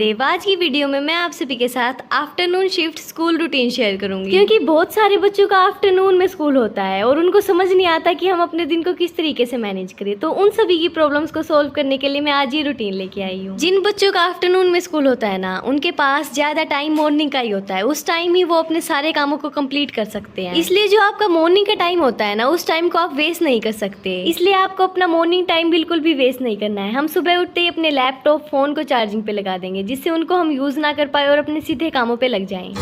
महादेव। आज की वीडियो में मैं आप सभी के साथ afternoon shift school routine share करूंगी, क्योंकि बहुत सारे बच्चों का आफ्टरनून में स्कूल होता है और उनको समझ नहीं आता कि हम अपने दिन को किस तरीके से मैनेज करें। तो उन सभी की प्रॉब्लम्स को सोल्व करने के लिए मैं आज ये रूटीन लेके आई हूँ। जिन बच्चों का आफ्टरनून में स्कूल होता है ना, उनके पास ज्यादा टाइम मॉर्निंग का ही होता है। उस टाइम ही वो अपने सारे कामों को कंप्लीट कर सकते हैं। इसलिए जो आपका मॉर्निंग का टाइम होता है ना, उस टाइम को आप वेस्ट नहीं कर सकते। इसलिए आपको अपना मॉर्निंग टाइम बिल्कुल भी वेस्ट नहीं करना है। हम सुबह उठते ही अपने लैपटॉप फोन को चार्जिंग पे लगा देंगे, जिससे उनको हम यूज ना कर पाए और अपने सीधे कामों पे लग जाएं।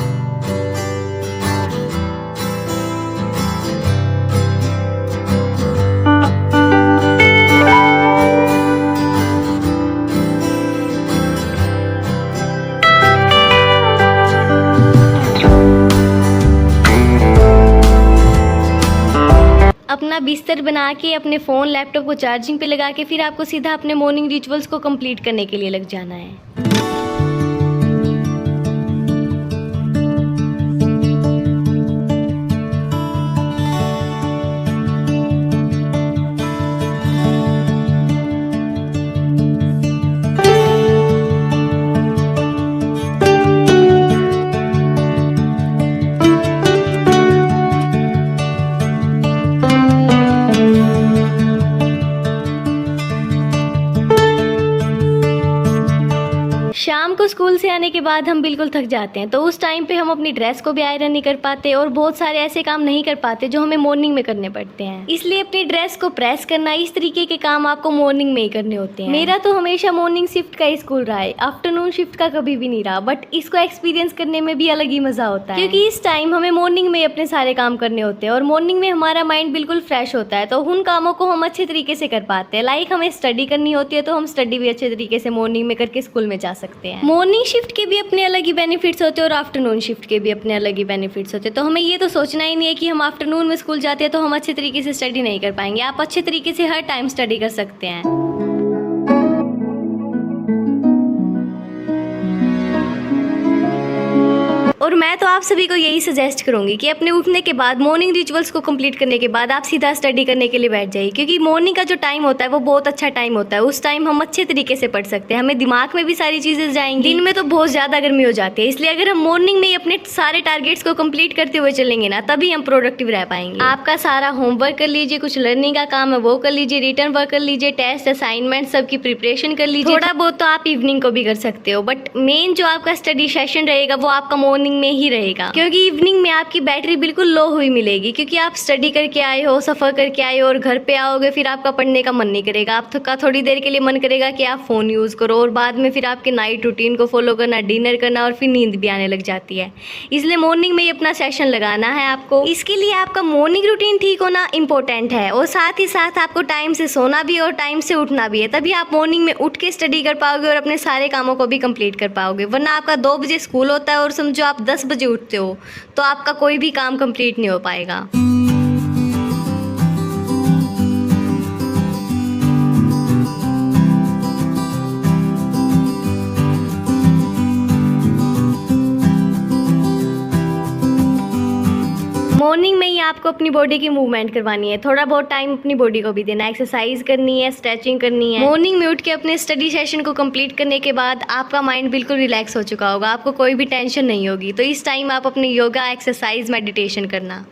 अपना बिस्तर बना के अपने फ़ोन लैपटॉप को चार्जिंग पे लगा के फिर आपको सीधा अपने मॉर्निंग रिचुअल्स को कंप्लीट करने के लिए लग जाना है। शाम को स्कूल से आने के बाद हम बिल्कुल थक जाते हैं, तो उस टाइम पे हम अपनी ड्रेस को भी आयरन नहीं कर पाते और बहुत सारे ऐसे काम नहीं कर पाते जो हमें मॉर्निंग में करने पड़ते हैं। इसलिए अपनी ड्रेस को प्रेस करना, इस तरीके के काम आपको मॉर्निंग में ही करने होते हैं। मेरा तो हमेशा मॉर्निंग शिफ्ट का ही स्कूल रहा है, आफ्टरनून शिफ्ट का कभी भी नहीं रहा। बट इसको एक्सपीरियंस करने में भी अलग ही मजा होता है, क्योंकि इस टाइम हमें मॉर्निंग में अपने सारे काम करने होते हैं और मॉर्निंग में हमारा माइंड बिल्कुल फ्रेश होता है, तो उन कामों को हम अच्छे तरीके से कर पाते हैं। लाइक हमें स्टडी करनी होती है तो हम स्टडी भी अच्छे तरीके से मॉर्निंग में करके स्कूल में जा सकते हैं। मॉर्निंग शिफ्ट के भी अपने अलग ही बेनिफिट्स होते हैं और आफ्टरनून शिफ्ट के भी अपने अलग ही बेनिफिट्स होते हैं। तो हमें ये तो सोचना ही नहीं है कि हम आफ्टरनून में स्कूल जाते हैं तो हम अच्छे तरीके से स्टडी नहीं कर पाएंगे। आप अच्छे तरीके से हर टाइम स्टडी कर सकते हैं। और मैं तो आप सभी को यही सजेस्ट करूंगी कि अपने उठने के बाद मॉर्निंग रिचुअल्स को कंप्लीट करने के बाद आप सीधा स्टडी करने के लिए बैठ जाइए, क्योंकि मॉर्निंग का जो टाइम होता है वो बहुत अच्छा टाइम होता है। उस टाइम हम अच्छे तरीके से पढ़ सकते हैं, हमें दिमाग में भी सारी चीजें जाएंगी। दिन में तो बहुत ज्यादा गर्मी हो जाती है, इसलिए अगर हम मॉर्निंग में ही अपने सारे टारगेट्स को कंप्लीट करते हुए चलेंगे ना, तभी हम प्रोडक्टिव रह पाएंगे। आपका सारा होमवर्क कर लीजिए, कुछ लर्निंग का काम है वो कर लीजिए, रिटर्न वर्क कर लीजिए, टेस्ट असाइनमेंट सबकी प्रिपरेशन कर लीजिए। थोड़ा बहुत तो आप इवनिंग को भी कर सकते हो, बट मेन जो आपका स्टडी सेशन रहेगा वो आपका मॉर्निंग में ही रहेगा, क्योंकि इवनिंग में आपकी बैटरी बिल्कुल लो हुई मिलेगी। क्योंकि आप स्टडी करके आए हो, सफर करके आए हो और घर पे आओगे, फिर आपका पढ़ने का मन नहीं करेगा। आपका थोड़ी देर के लिए मन करेगा कि आप फोन यूज करो और बाद में फिर आपके नाइट रूटीन को फॉलो करना, डिनर करना और फिर नींद भी आने लग जाती है। इसलिए मॉर्निंग में ही अपना सेशन लगाना है आपको। इसके लिए आपका मॉर्निंग रूटीन ठीक होना इंपॉर्टेंट है और साथ ही साथ आपको टाइम से सोना भी और टाइम से उठना भी है। तभी आप मॉर्निंग में उठ के स्टडी कर पाओगे और अपने सारे कामों को भी कंप्लीट कर पाओगे। वरना आपका 2 बजे स्कूल होता है और समझो आप 10 बजे उठते हो तो आपका कोई भी काम कंप्लीट नहीं हो पाएगा। मॉर्निंग में ही आपको अपनी बॉडी की मूवमेंट करवानी है, थोड़ा बहुत टाइम अपनी बॉडी को भी देना है, एक्सरसाइज करनी है, स्ट्रेचिंग करनी है। मॉर्निंग में उठ के अपने स्टडी सेशन को कंप्लीट करने के बाद आपका माइंड बिल्कुल रिलैक्स हो चुका होगा, आपको कोई भी टेंशन नहीं होगी। तो इस टाइम आप अपनी योगा, एक्सरसाइज, मेडिटेशन करना।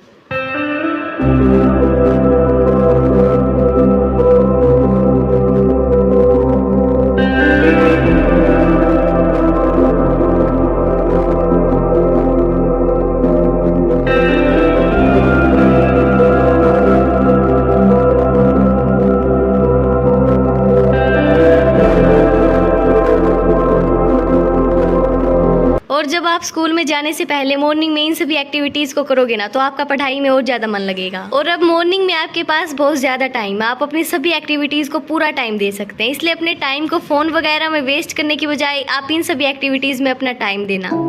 और जब आप स्कूल में जाने से पहले मॉर्निंग में इन सभी एक्टिविटीज़ को करोगे ना, तो आपका पढ़ाई में और ज़्यादा मन लगेगा। और अब मॉर्निंग में आपके पास बहुत ज़्यादा टाइम है, आप अपनी सभी एक्टिविटीज़ को पूरा टाइम दे सकते हैं। इसलिए अपने टाइम को फ़ोन वगैरह में वेस्ट करने की बजाय आप इन सभी एक्टिविटीज़ में अपना टाइम देना।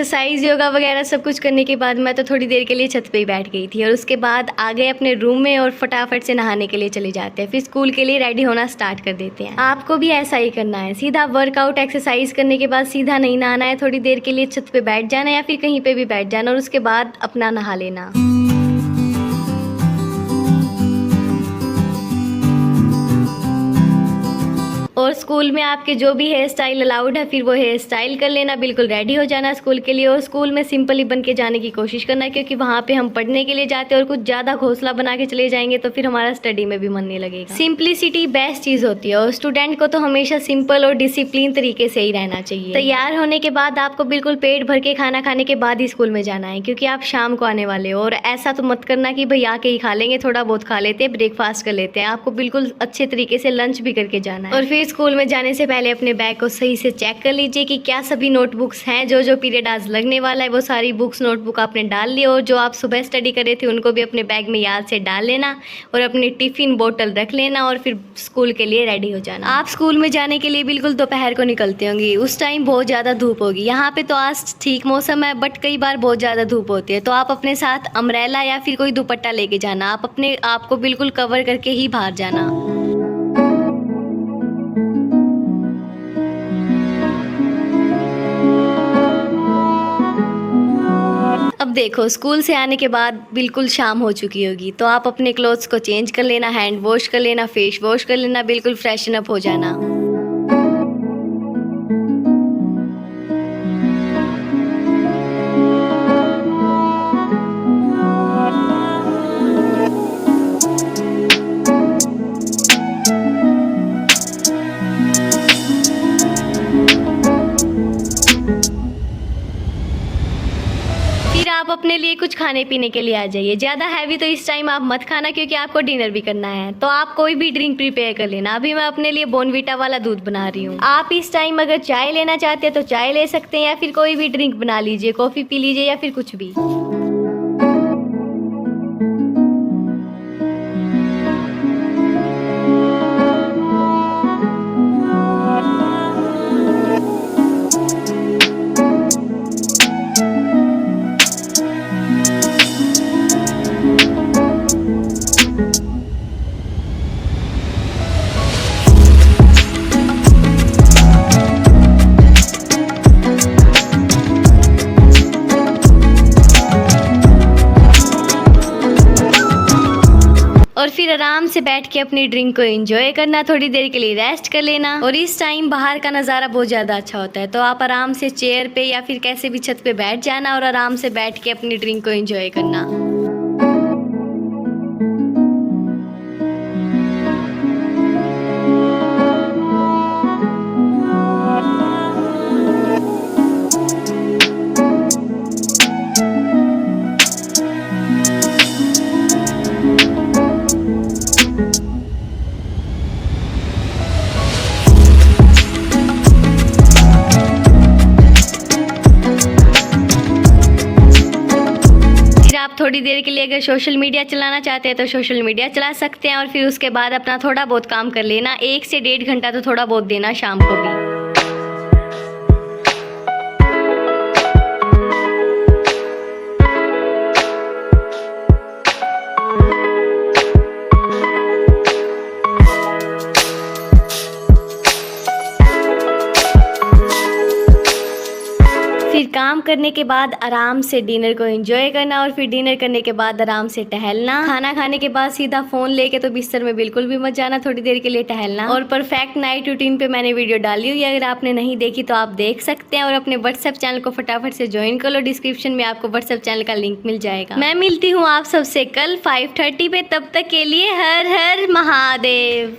एक्सरसाइज योगा वगैरह सब कुछ करने के बाद मैं तो थोड़ी देर के लिए छत पे ही बैठ गई थी और उसके बाद आ गए अपने रूम में और फटाफट से नहाने के लिए चले जाते हैं, फिर स्कूल के लिए रेडी होना स्टार्ट कर देते हैं। आपको भी ऐसा ही करना है, सीधा वर्कआउट एक्सरसाइज करने के बाद सीधा नहीं नहाना है, थोड़ी देर के लिए छत पे बैठ जाना या फिर कहीं पे भी बैठ जाना और उसके बाद अपना नहा लेना। और स्कूल में आपके जो भी हेयर स्टाइल अलाउड है फिर वो हेयर स्टाइल कर लेना, बिल्कुल रेडी हो जाना स्कूल के लिए। और स्कूल में सिंपली बन के जाने की कोशिश करना, क्योंकि वहाँ पे हम पढ़ने के लिए जाते हैं और कुछ ज़्यादा घोंसला बना के चले जाएंगे तो फिर हमारा स्टडी में भी मन नहीं लगेगा। सिंपलिसिटी बेस्ट चीज़ होती है और स्टूडेंट को तो हमेशा सिंपल और डिसिप्लिन तरीके से ही रहना चाहिए। तैयार होने के बाद आपको बिल्कुल पेट भर के खाना खाने के बाद ही स्कूल में जाना है, क्योंकि आप शाम को आने वाले हो। और ऐसा तो मत करना कि भाई आके ही खा लेंगे, थोड़ा बहुत खा लेते हैं, ब्रेकफास्ट कर लेते हैं। आपको बिल्कुल अच्छे तरीके से लंच भी करके जाना है। और फिर स्कूल में जाने से पहले अपने बैग को सही से चेक कर लीजिए कि क्या सभी नोटबुक्स हैं। जो जो पीरियड आज लगने वाला है वो सारी बुक्स नोटबुक आपने डाल ली, और जो आप सुबह स्टडी कर रहे थे उनको भी अपने बैग में याद से डाल लेना और अपनी टिफ़िन बोतल रख लेना और फिर स्कूल के लिए रेडी हो जाना। आप स्कूल में जाने के लिए बिल्कुल दोपहर को निकलते होंगे, उस टाइम बहुत ज़्यादा धूप होगी। यहाँ पे तो आज ठीक मौसम है बट कई बार बहुत ज़्यादा धूप होती है, तो आप अपने साथ अम्ब्रेला या फिर कोई दुपट्टा लेके जाना। आप अपने आप को बिल्कुल कवर करके ही बाहर जाना। अब देखो स्कूल से आने के बाद बिल्कुल शाम हो चुकी होगी, तो आप अपने क्लोथ्स को चेंज कर लेना, हैंड वॉश कर लेना, फेस वॉश कर लेना, बिल्कुल फ्रेशन अप हो जाना। आप अपने लिए कुछ खाने पीने के लिए आ जाइए। ज़्यादा हैवी तो इस टाइम आप मत खाना, क्योंकि आपको डिनर भी करना है। तो आप कोई भी ड्रिंक प्रिपेयर कर लेना। अभी मैं अपने लिए बॉर्नविटा वाला दूध बना रही हूँ। आप इस टाइम अगर चाय लेना चाहते हैं तो चाय ले सकते हैं, या फिर कोई भी ड्रिंक बना लीजिए, कॉफ़ी पी लीजिए या फिर कुछ भी। और फिर आराम से बैठ के अपनी ड्रिंक को एंजॉय करना, थोड़ी देर के लिए रेस्ट कर लेना। और इस टाइम बाहर का नज़ारा बहुत ज़्यादा अच्छा होता है, तो आप आराम से चेयर पे या फिर कैसे भी छत पे बैठ जाना और आराम से बैठ के अपनी ड्रिंक को एंजॉय करना। आप थोड़ी देर के लिए अगर सोशल मीडिया चलाना चाहते हैं तो सोशल मीडिया चला सकते हैं, और फिर उसके बाद अपना थोड़ा बहुत काम कर लेना। 1 से 1.5 घंटा तो थोड़ा बहुत देना शाम को भी। फिर काम करने के बाद आराम से डिनर को एंजॉय करना, और फिर डिनर करने के बाद आराम से टहलना। खाना खाने के बाद सीधा फोन लेके तो बिस्तर में बिल्कुल भी मत जाना, थोड़ी देर के लिए टहलना। और परफेक्ट नाइट रूटीन पे मैंने वीडियो डाली हुई है, अगर आपने नहीं देखी तो आप देख सकते हैं। और अपने व्हाट्सएप चैनल को फटाफट से ज्वाइन कर लो, डिस्क्रिप्शन में आपको व्हाट्सएप चैनल का लिंक मिल जाएगा। मैं मिलती हूँ आप सबसे कल 5:30 पे, तब तक के लिए हर हर महादेव।